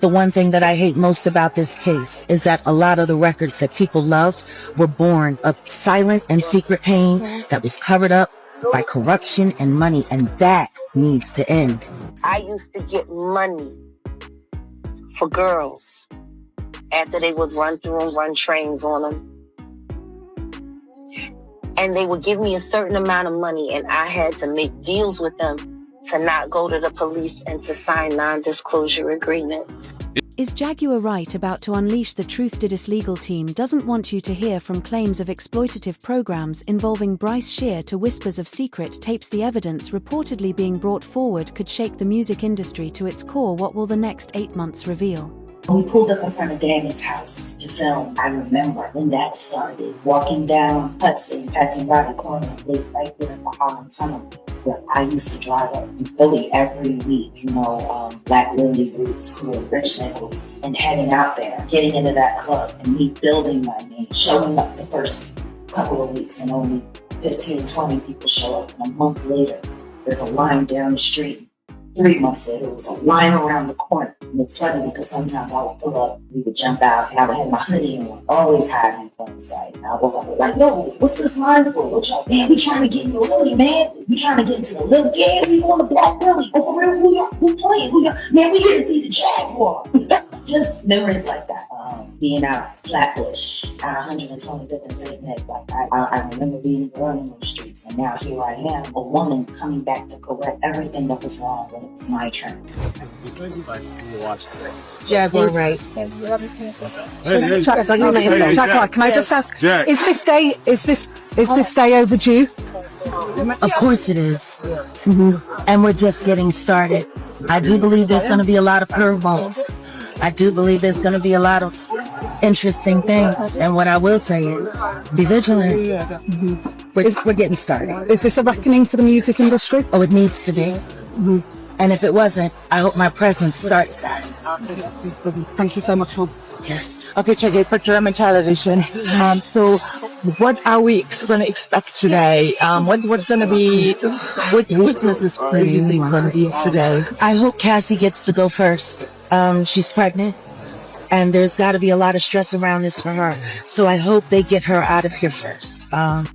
the one thing that I hate most about this case is that a lot of the records that people loved were born of silent and secret pain that was covered up by corruption and money, and that needs to end. I used to get money for girls after they would run through and run trains on them. And they would give me a certain amount of money, and I had to make deals with them to not go to the police and to sign non-disclosure agreements. Is Jaguar Wright about to unleash the truth? Diddy's legal team doesn't want you to hear from claims of exploitative programs involving Bryce Shear to whispers of secret tapes. The evidence reportedly being brought forward could shake the music industry to its core. What will the next 8 months reveal? We pulled up in front of Danny's house to film. I remember when that started, walking down Hudson, passing by the corner, right there in the Holland Tunnel, where I used to drive up from Philly every week, Black Lily Roots, who were Rich Nichols, and heading out there, getting into that club, and me building my name, showing up the first couple of weeks, and only 15, 20 people show up. And a month later, there's a line down the street. 3 months later, there was a line around the corner. And it's funny because sometimes I would pull up, we would jump out, and I would have my hoodie on, always hiding in plain sight. And I woke up like, yo, what's this line for? What y'all, man, we trying to get into Lily, man. We trying to get into the Lily. Yeah, we going to Black Lily. Oh, for real, who playing? Man, we here to see the Jaguar. Just memories like that. Being out Flatbush, out 125th and St. Nick. Like, I remember being running those streets, and now here I am, a woman coming back to correct everything that was wrong when it was my turn. Jaguar Wright. Jaguar, can I just ask, is this day overdue? Of course it is. And we're just getting started. I do believe there's going to be a lot of curveballs. I do believe there's going to be a lot of interesting things. And what I will say is, be vigilant. We're getting started. Is this a reckoning for the music industry? Oh, it needs to be. And if it wasn't, I hope my presence starts that. Thank you so much, Mom. Yes. Okay, check it for German television. So what are we going to expect today? What's going to be, which witnesses are you think going to be today? I hope Cassie gets to go first. She's pregnant, and there's got to be a lot of stress around this for her. So I hope they get her out of here first.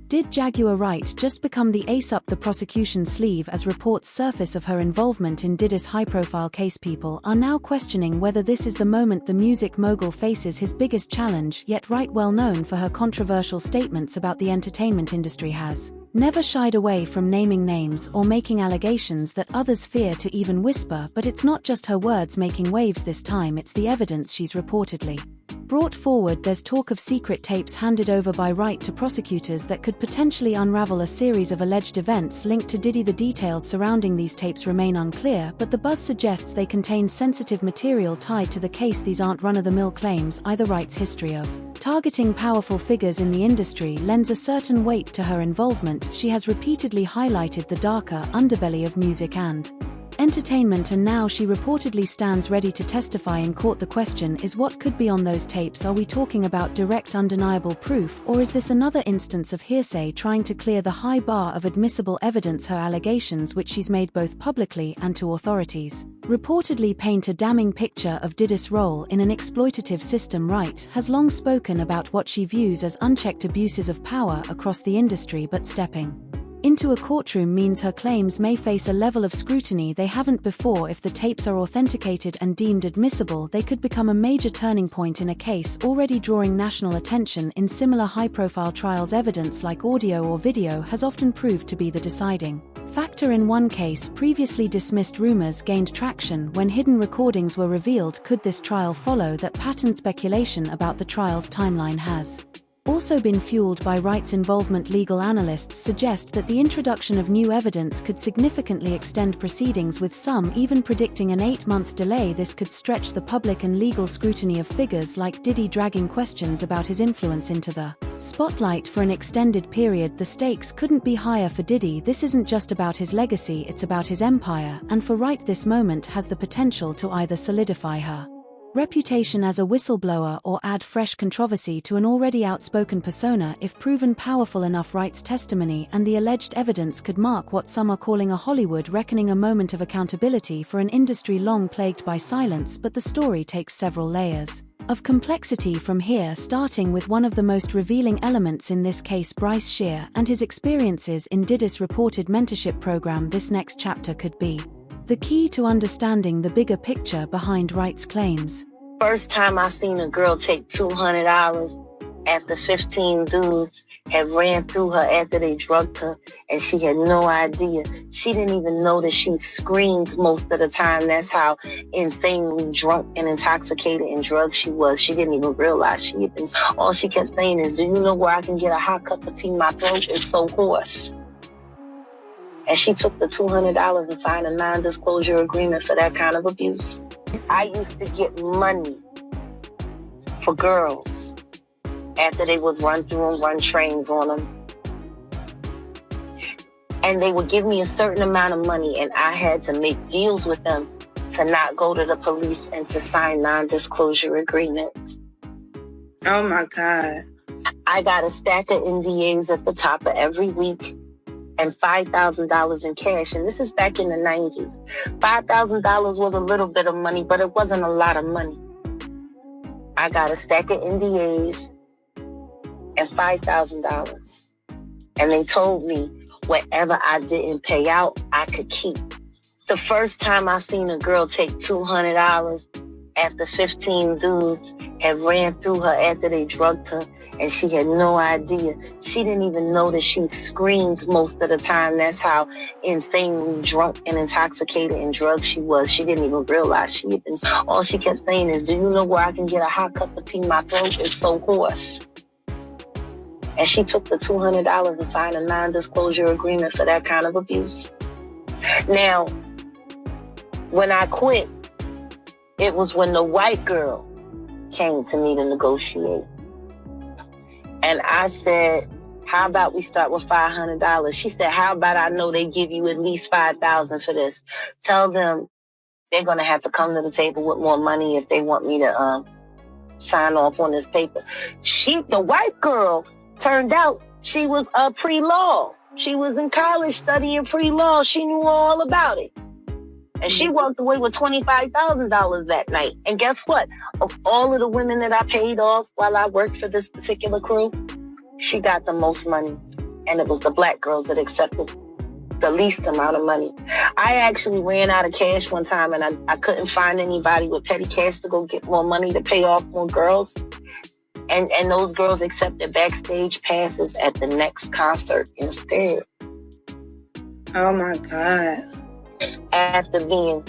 Did Jaguar Wright just become the ace up the prosecution's sleeve as reports surface of her involvement in Diddy's high-profile case? People are now questioning whether this is the moment the music mogul faces his biggest challenge. Yet Wright, well known for her controversial statements about the entertainment industry, has never shied away from naming names or making allegations that others fear to even whisper. But it's not just her words making waves this time, it's the evidence she's reportedly brought forward. There's talk of secret tapes handed over by Wright to prosecutors that could potentially unravel a series of alleged events linked to Diddy. The details surrounding these tapes remain unclear, but the buzz suggests they contain sensitive material tied to the case. These aren't run-of-the-mill claims either. Wright's history of targeting powerful figures in the industry lends a certain weight to her involvement. She has repeatedly highlighted the darker underbelly of music and entertainment, and now she reportedly stands ready to testify in court. The question is, what could be on those tapes? Are we talking about direct, undeniable proof, or is this another instance of hearsay trying to clear the high bar of admissible evidence? Her allegations, which she's made both publicly and to authorities, reportedly paint a damning picture of Diddy's role in an exploitative system. Wright has long spoken about what she views as unchecked abuses of power across the industry, but stepping into a courtroom means her claims may face a level of scrutiny they haven't before. If the tapes are authenticated and deemed admissible, they could become a major turning point in a case already drawing national attention. In similar high-profile trials, evidence like audio or video has often proved to be the deciding factor. In one case, previously dismissed rumors gained traction when hidden recordings were revealed. Could this trial follow that pattern? Speculation about the trial's timeline has also been fueled by Wright's involvement. Legal analysts suggest that the introduction of new evidence could significantly extend proceedings, with some even predicting an 8-month delay. This could stretch the public and legal scrutiny of figures like Diddy, dragging questions about his influence into the spotlight for an extended period. The stakes couldn't be higher for Diddy. This isn't just about his legacy, it's about his empire, and for Wright this moment has the potential to either solidify her Reputation as a whistleblower or add fresh controversy to an already outspoken persona. If proven powerful enough, Wright's testimony and the alleged evidence could mark what some are calling a Hollywood reckoning, a moment of accountability for an industry long plagued by silence. But the story takes several layers of complexity from here, starting with one of the most revealing elements in this case, Bryce Shear and his experiences in Diddy's reported mentorship program. This next chapter could be the key to understanding the bigger picture behind Wright's claims. First time I seen a girl take $200 after 15 dudes had ran through her after they drugged her, and she had no idea. She didn't even know that she screamed most of the time. That's how insanely drunk and intoxicated and drugged she was. She didn't even realize she had been. All she kept saying is, "Do you know where I can get a hot cup of tea? My throat is so hoarse." And she took the $200 and signed a non-disclosure agreement for that kind of abuse. I used to get money for girls after they would run through and run trains on them. And they would give me a certain amount of money, and I had to make deals with them to not go to the police and to sign non-disclosure agreements. Oh my God. I got a stack of NDAs at the top of every week and $5,000 in cash. And this is back in the 90s. $5,000 was a little bit of money, but it wasn't a lot of money. I got a stack of NDAs and $5,000. And they told me whatever I didn't pay out, I could keep. The first time I seen a girl take $200 after 15 dudes had ran through her after they drugged her, and she had no idea. She didn't even know that she screamed most of the time. That's how insanely drunk and intoxicated and drugged she was. She didn't even realize she had been. All she kept saying is, "Do you know where I can get a hot cup of tea? My throat is so hoarse." And she took the $200 and signed a non-disclosure agreement for that kind of abuse. Now, when I quit, it was when the white girl came to me to negotiate. And I said, "How about we start with $500? She said, "How about I know they give you at least $5,000 for this? Tell them they're going to have to come to the table with more money if they want me to sign off on this paper." The white girl, turned out she was pre-law. She was in college studying pre-law. She knew all about it. And she walked away with $25,000 that night. And guess what? Of all of the women that I paid off while I worked for this particular crew, she got the most money. And it was the black girls that accepted the least amount of money. I actually ran out of cash one time, and I couldn't find anybody with petty cash to go get more money to pay off more girls. And those girls accepted backstage passes at the next concert instead. Oh my God. After being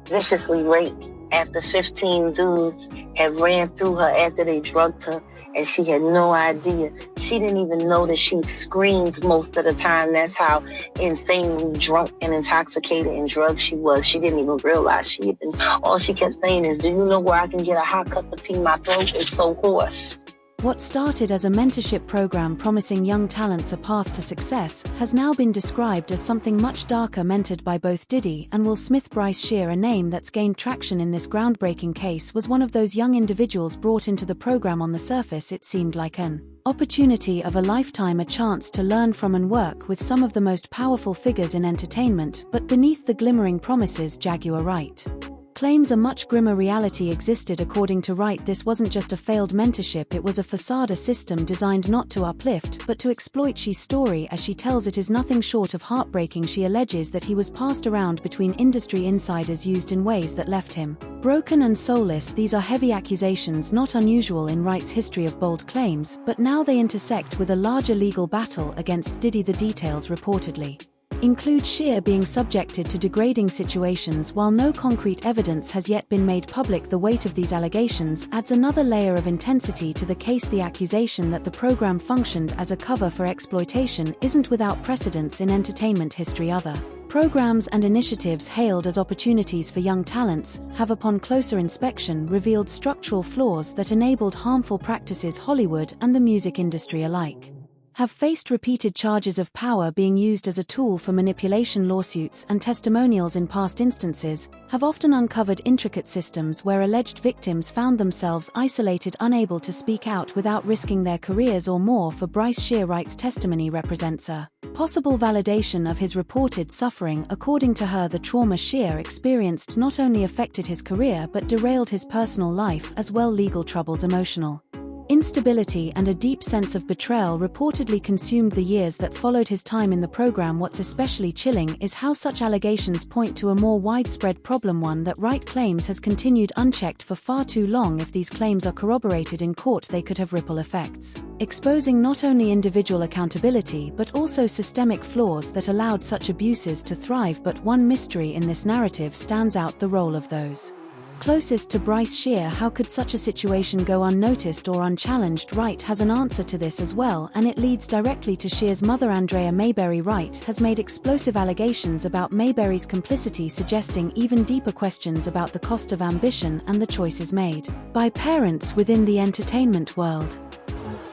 viciously raped, after 15 dudes had ran through her after they drugged her, and she had no idea. She didn't even know that she screamed most of the time. That's how insanely drunk and intoxicated and drugged she was. She didn't even realize she had been. All she kept saying is, "Do you know where I can get a hot cup of tea? My throat is so hoarse." What started as a mentorship program promising young talents a path to success has now been described as something much darker, mentored by both Diddy and Will Smith. Bryce Shear, a name that's gained traction in this groundbreaking case, was one of those young individuals brought into the program. On the surface, it seemed like an opportunity of a lifetime, a chance to learn from and work with some of the most powerful figures in entertainment. But beneath the glimmering promises, Jaguar Wright claims a much grimmer reality existed. According to Wright, this wasn't just a failed mentorship, it was a facade, a system designed not to uplift, but to exploit. She's story, as she tells it, is nothing short of heartbreaking. She alleges that he was passed around between industry insiders, used in ways that left him broken and soulless. These are heavy accusations, not unusual in Wright's history of bold claims, but now they intersect with a larger legal battle against Diddy. The details reportedly include Shear being subjected to degrading situations. While no concrete evidence has yet been made public, the weight of these allegations adds another layer of intensity to the case. The accusation that the program functioned as a cover for exploitation isn't without precedence in entertainment history. Other programs and initiatives hailed as opportunities for young talents have, upon closer inspection, revealed structural flaws that enabled harmful practices. Hollywood and the music industry alike have faced repeated charges of power being used as a tool for manipulation. Lawsuits and testimonials in past instances have often uncovered intricate systems where alleged victims found themselves isolated, unable to speak out without risking their careers or more. For Bryce Shear, Wright's testimony represents a possible validation of his reported suffering. According to her, the trauma Shear experienced not only affected his career but derailed his personal life as well. Legal troubles, emotional instability, and a deep sense of betrayal reportedly consumed the years that followed his time in the program. What's especially chilling is how such allegations point to a more widespread problem, one that Wright claims has continued unchecked for far too long. If these claims are corroborated in court, they could have ripple effects, exposing not only individual accountability but also systemic flaws that allowed such abuses to thrive. But one mystery in this narrative stands out: the role of those closest to Bryce Shear. How could such a situation go unnoticed or unchallenged? Wright has an answer to this as well, and it leads directly to Shear's mother. Andrea Mayberry Wright has made explosive allegations about Mayberry's complicity, suggesting even deeper questions about the cost of ambition and the choices made by parents within the entertainment world.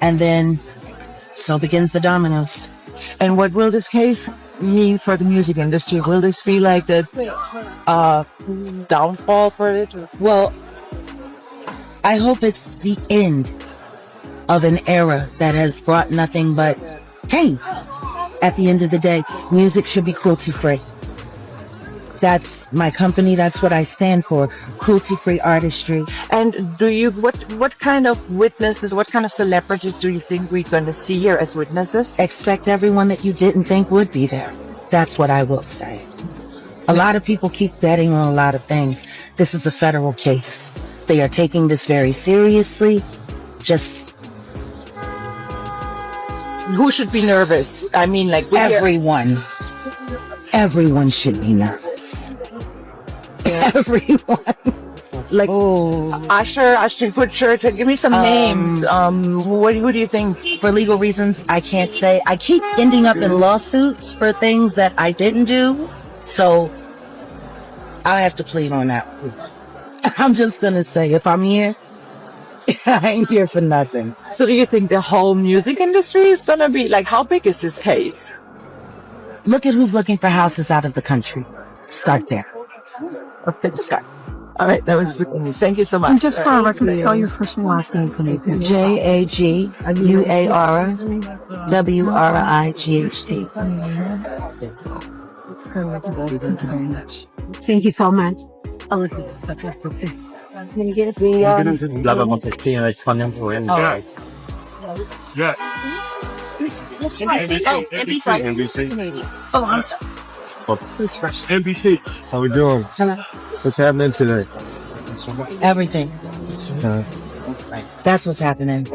And then, so begins the dominoes. And what will this case mean for the music industry? Will this feel like the downfall for it? Well, I hope it's the end of an era that has brought nothing but pain. At the end of the day, music should be cruelty-free. That's my company. That's what I stand for. Cruelty-free artistry. And do you, what kind of witnesses, what kind of celebrities do you think we're going to see here as witnesses? Expect everyone that you didn't think would be there. That's what I will say. A lot of people keep betting on a lot of things. This is a federal case. They are taking this very seriously. Just who should be nervous? I mean, like everyone. Everyone should be nervous. Everyone. Like Usher, Ashton Kutcher. Give me some names. Who do you think? For legal reasons, I can't say. I keep ending up in lawsuits for things that I didn't do, so I have to plead on that one. I'm just gonna say, if I'm here, I ain't here for nothing. So do you think the whole music industry is gonna be like? How big is this case? Look at who's looking for houses out of the country. Start there. Okay, start. All right, that was good. Thank you so much. And just for our record, spell your first and last name for me. Jaguarwright. Thank you so much. Yeah. NBC. Oh, I'm sorry. Who's first? NBC. How we doing? Hello. What's happening today? Everything. That's what's happening.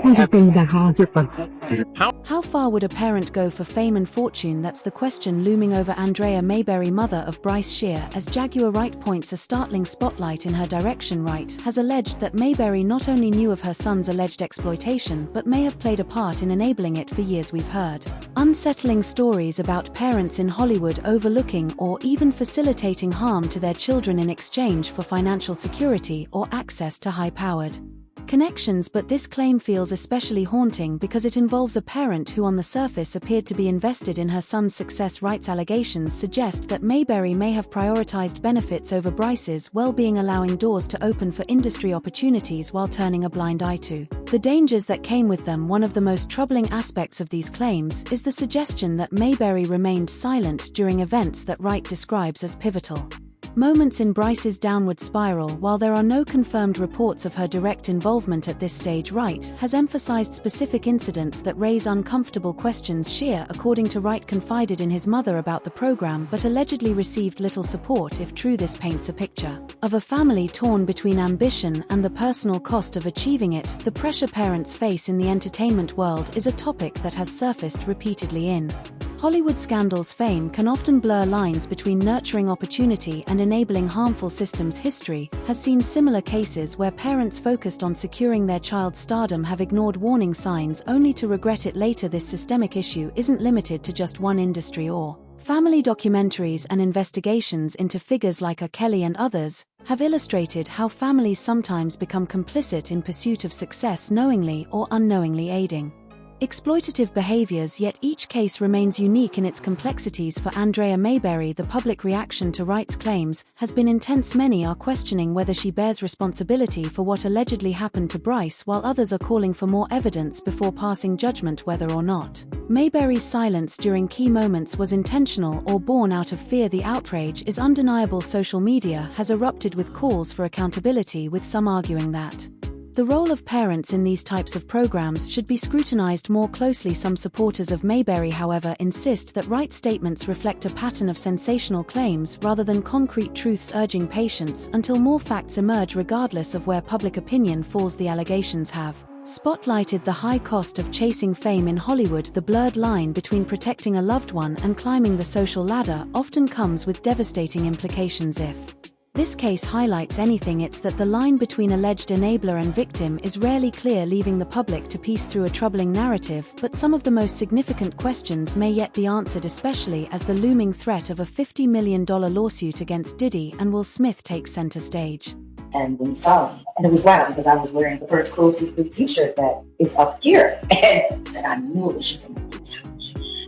How far would a parent go for fame and fortune? That's the question looming over Andrea Mayberry, mother of Bryce Shear, as Jaguar Wright points a startling spotlight in her direction. Wright has alleged that Mayberry not only knew of her son's alleged exploitation but may have played a part in enabling it for years. We've heard unsettling stories about parents in Hollywood overlooking or even facilitating harm to their children in exchange for financial security or access to high-powered connections, but this claim feels especially haunting because it involves a parent who on the surface appeared to be invested in her son's success. Wright's allegations suggest that Mayberry may have prioritized benefits over Bryce's well-being, allowing doors to open for industry opportunities while turning a blind eye to the dangers that came with them. One of the most troubling aspects of these claims is the suggestion that Mayberry remained silent during events that Wright describes as pivotal moments in Bryce's downward spiral. While there are no confirmed reports of her direct involvement at this stage, Wright has emphasized specific incidents that raise uncomfortable questions. Shear, according to Wright, confided in his mother about the program but allegedly received little support. If true, this paints a picture of a family torn between ambition and the personal cost of achieving it. The pressure parents face in the entertainment world is a topic that has surfaced repeatedly in Hollywood scandals. Fame can often blur lines between nurturing opportunity and enabling harmful systems. History has seen similar cases where parents focused on securing their child's stardom have ignored warning signs only to regret it later. This systemic issue isn't limited to just one industry or family. Documentaries and investigations into figures like R. Kelly and others have illustrated how families sometimes become complicit in pursuit of success, knowingly or unknowingly aiding Exploitative behaviors, yet each case remains unique in its complexities. For Andrea Mayberry, the public reaction to Wright's claims has been intense. Many are questioning whether she bears responsibility for what allegedly happened to Bryce, while others are calling for more evidence before passing judgment whether or not Mayberry's silence during key moments was intentional or born out of fear. The outrage is undeniable. Social media has erupted with calls for accountability, with some arguing that the role of parents in these types of programs should be scrutinized more closely. Some supporters of Mayberry, however, insist that Wright's statements reflect a pattern of sensational claims rather than concrete truths, urging patience until more facts emerge. Regardless of where public opinion falls, the allegations have spotlighted the high cost of chasing fame in Hollywood. The blurred line between protecting a loved one and climbing the social ladder often comes with devastating implications. If this case highlights anything, it's that the line between alleged enabler and victim is rarely clear, leaving the public to piece through a troubling narrative. But some of the most significant questions may yet be answered, especially as the looming threat of a $50 million lawsuit against Diddy and Will Smith takes center stage. And when you saw me, and it was wild because I was wearing the first cruelty-free t-shirt that is up here. And said, I knew it was you from the couch.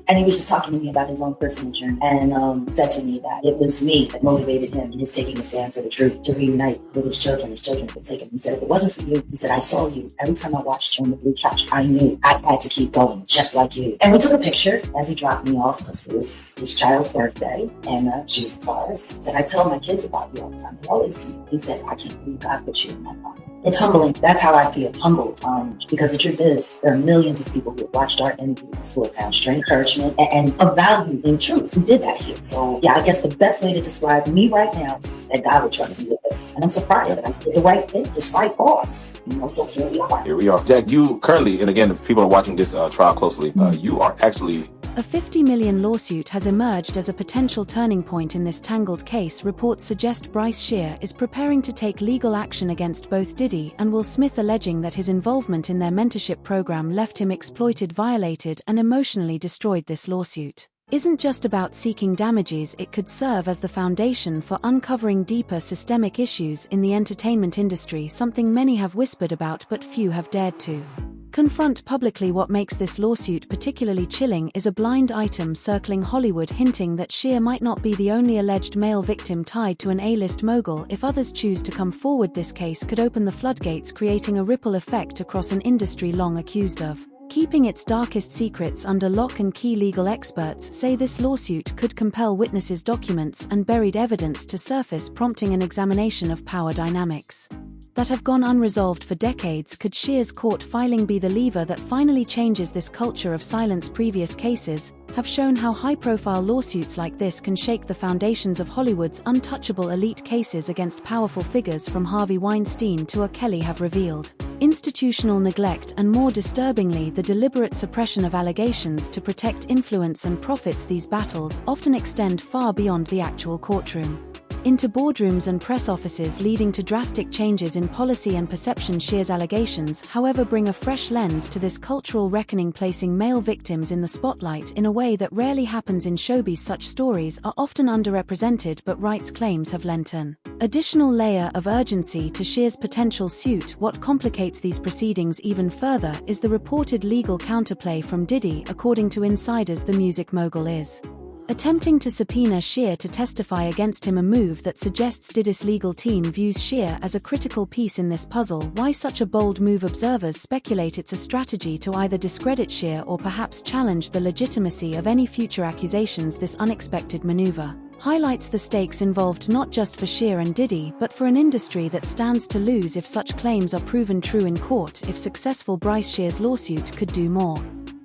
And he was just talking to me about his own personal journey and said to me that it was me that motivated him in his taking a stand for the truth, to reunite with his children. His children could take him. He said, if it wasn't for you, he said, I saw you. Every time I watched you on the blue couch, I knew I had to keep going, just like you. And we took a picture as he dropped me off because it was his child's birthday. And she's a Taurus. He said, I tell my kids about you all the time. They always see you. He said, I can't believe God put you in my life. It's humbling. That's how I feel, humbled. Because the truth is, there are millions of people who have watched our interviews who have found strength, encouragement, and of value in truth who did that here. So, yeah, I guess the best way to describe me right now is that God would trust me with this. And I'm surprised that I did the right thing despite odds. So here we are. Here we are. Jack, you currently, and again, if people are watching this trial closely, you are actually... A $50 million lawsuit has emerged as a potential turning point in this tangled case. Reports suggest Bryce Shear is preparing to take legal action against both Diddy and Will Smith, alleging that his involvement in their mentorship program left him exploited, violated, and emotionally destroyed. This lawsuit isn't just about seeking damages, it could serve as the foundation for uncovering deeper systemic issues in the entertainment industry, something many have whispered about but few have dared to confront publicly. What makes this lawsuit particularly chilling is a blind item circling Hollywood hinting that Shear might not be the only alleged male victim tied to an A-list mogul. If others choose to come forward, this case could open the floodgates, creating a ripple effect across an industry long accused of keeping its darkest secrets under lock and key. Legal experts say this lawsuit could compel witnesses, documents, and buried evidence to surface, prompting an examination of power dynamics that have gone unresolved for decades. Could Shear's court filing be the lever that finally changes this culture of silence? Previous cases have shown how high-profile lawsuits like this can shake the foundations of Hollywood's untouchable elite. Cases against powerful figures from Harvey Weinstein to R. Kelly have revealed institutional neglect and, more disturbingly, the deliberate suppression of allegations to protect influence and profits. These battles often extend far beyond the actual courtroom into boardrooms and press offices, leading to drastic changes in policy and perception. Shear's allegations, however, bring a fresh lens to this cultural reckoning, placing male victims in the spotlight in a way that rarely happens in showbiz. Such stories are often underrepresented, but Wright's claims have lent an additional layer of urgency to Shear's potential suit. What complicates these proceedings even further is the reported legal counterplay from Diddy. According to insiders, the music mogul is attempting to subpoena Shear to testify against him, a move that suggests Diddy's legal team views Shear as a critical piece in this puzzle. Why such a bold move? Observers speculate it's a strategy to either discredit Shear or perhaps challenge the legitimacy of any future accusations. This unexpected maneuver highlights the stakes involved, not just for Shear and Diddy, but for an industry that stands to lose if such claims are proven true in court. If successful, Bryce Shear's lawsuit could do more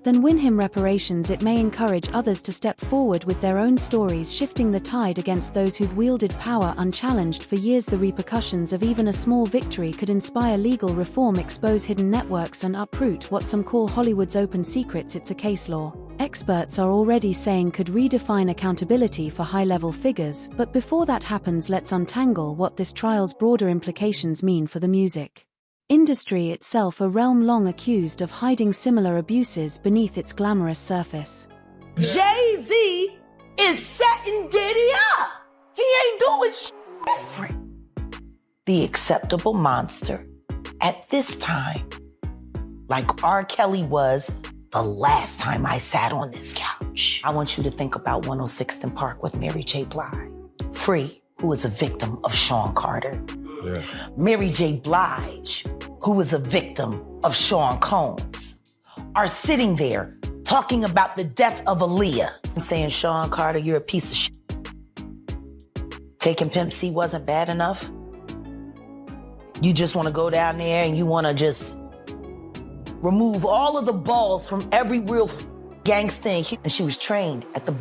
than win him reparations. It may encourage others to step forward with their own stories, shifting the tide against those who've wielded power unchallenged for years. The repercussions of even a small victory could inspire legal reform, expose hidden networks, and uproot what some call Hollywood's open secrets. It's a case law experts are already saying could redefine accountability for high-level figures. But before that happens, let's untangle what this trial's broader implications mean for the music industry itself, a realm long accused of hiding similar abuses beneath its glamorous surface. Jay-Z is setting Diddy up. He ain't doing different. The acceptable monster at this time, like R. Kelly was the last time I sat on this couch. I want you to think about 106th and Park with Mary J. Blige. Free, who is a victim of Sean Carter. Yeah. Mary J. Blige, who is a victim of Sean Combs, are sitting there talking about the death of Aaliyah. I'm saying, Sean Carter, you're a piece of shit. Taking Pimp C wasn't bad enough. You just want to go down there and you want to just remove all of the balls from every real gangster. And she was trained at the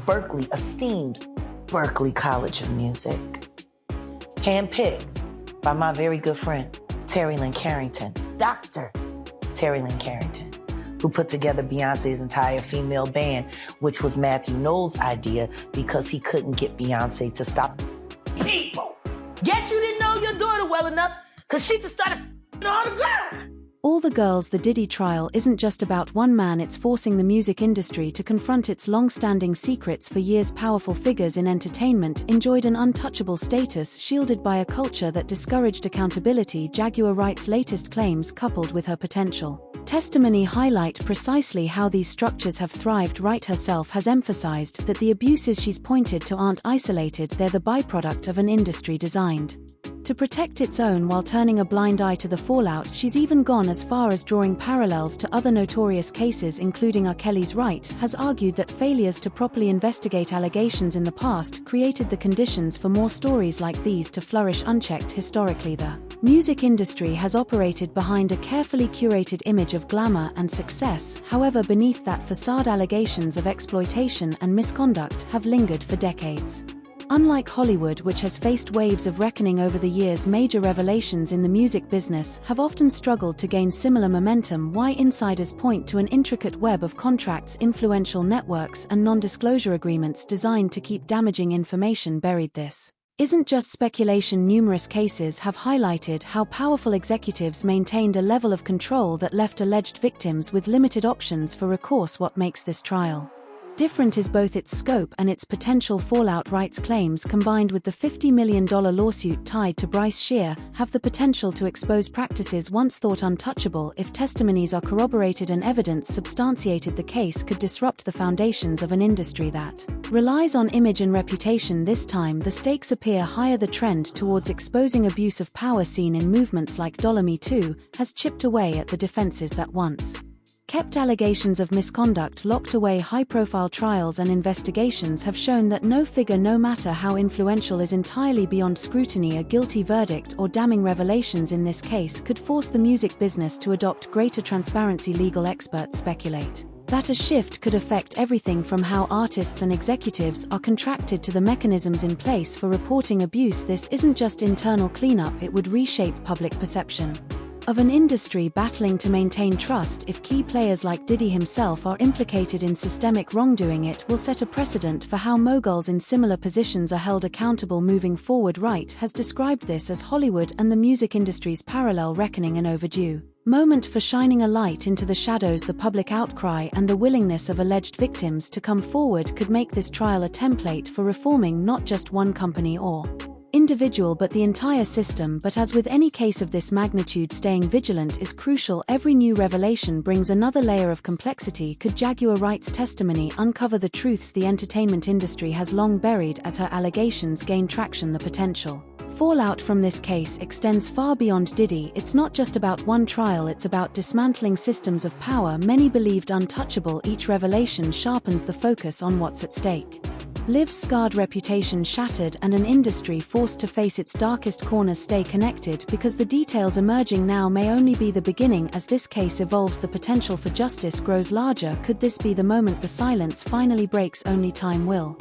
esteemed Berkeley College of Music. Handpicked by my very good friend, Terry Lynn Carrington, Dr. Terry Lynn Carrington, who put together Beyonce's entire female band, which was Matthew Knowles' idea because he couldn't get Beyonce to stop people. Guess you didn't know your daughter well enough because she just started all the girls. All the Girls, the Diddy trial isn't just about one man, it's forcing the music industry to confront its long-standing secrets. For years, powerful figures in entertainment enjoyed an untouchable status, shielded by a culture that discouraged accountability. Jaguar Wright's latest claims, coupled with her potential testimony, highlight precisely how these structures have thrived. Wright herself has emphasized that the abuses she's pointed to aren't isolated, they're the byproduct of an industry designed to protect its own while turning a blind eye to the fallout. She's even gone as far as drawing parallels to other notorious cases, including R. Kelly's. Wright has argued that failures to properly investigate allegations in the past created the conditions for more stories like these to flourish unchecked. Historically, the music industry has operated behind a carefully curated image of glamour and success. However, beneath that facade, allegations of exploitation and misconduct have lingered for decades. Unlike Hollywood, which has faced waves of reckoning over the years, major revelations in the music business have often struggled to gain similar momentum. Why insiders point to an intricate web of contracts, influential networks, and non-disclosure agreements designed to keep damaging information buried. This isn't just speculation. Numerous cases have highlighted how powerful executives maintained a level of control that left alleged victims with limited options for recourse. What makes this trial different is both its scope and its potential fallout. Wright's claims, combined with the $50 million lawsuit tied to Bryce Shear, have the potential to expose practices once thought untouchable. If testimonies are corroborated and evidence substantiated, the case could disrupt the foundations of an industry that relies on image and reputation. This time, the stakes appear higher. The trend towards exposing abuse of power seen in movements like Me Too has chipped away at the defenses that once kept allegations of misconduct locked away. High-profile trials and investigations have shown that no figure, no matter how influential, is entirely beyond scrutiny. A guilty verdict or damning revelations in this case could force the music business to adopt greater transparency. Legal experts speculate that a shift could affect everything from how artists and executives are contracted to the mechanisms in place for reporting abuse. This isn't just internal cleanup, it would reshape public perception of an industry battling to maintain trust. If key players like Diddy himself are implicated in systemic wrongdoing, it will set a precedent for how moguls in similar positions are held accountable moving forward. Wright has described this as Hollywood and the music industry's parallel reckoning, an overdue moment for shining a light into the shadows. The public outcry and the willingness of alleged victims to come forward could make this trial a template for reforming not just one company or individual but the entire system. But as with any case of this magnitude, staying vigilant is crucial. Every new revelation brings another layer of complexity. Could Jaguar Wright's testimony uncover the truths the entertainment industry has long buried? As her allegations gain traction, the potential fallout from this case extends far beyond Diddy. It's not just about one trial, it's about dismantling systems of power many believed untouchable. Each revelation sharpens the focus on what's at stake. Liv's scarred reputation shattered, and an industry forced to face its darkest corners. Stay connected, because the details emerging now may only be the beginning. As this case evolves, the potential for justice grows larger. Could this be the moment the silence finally breaks? Only time will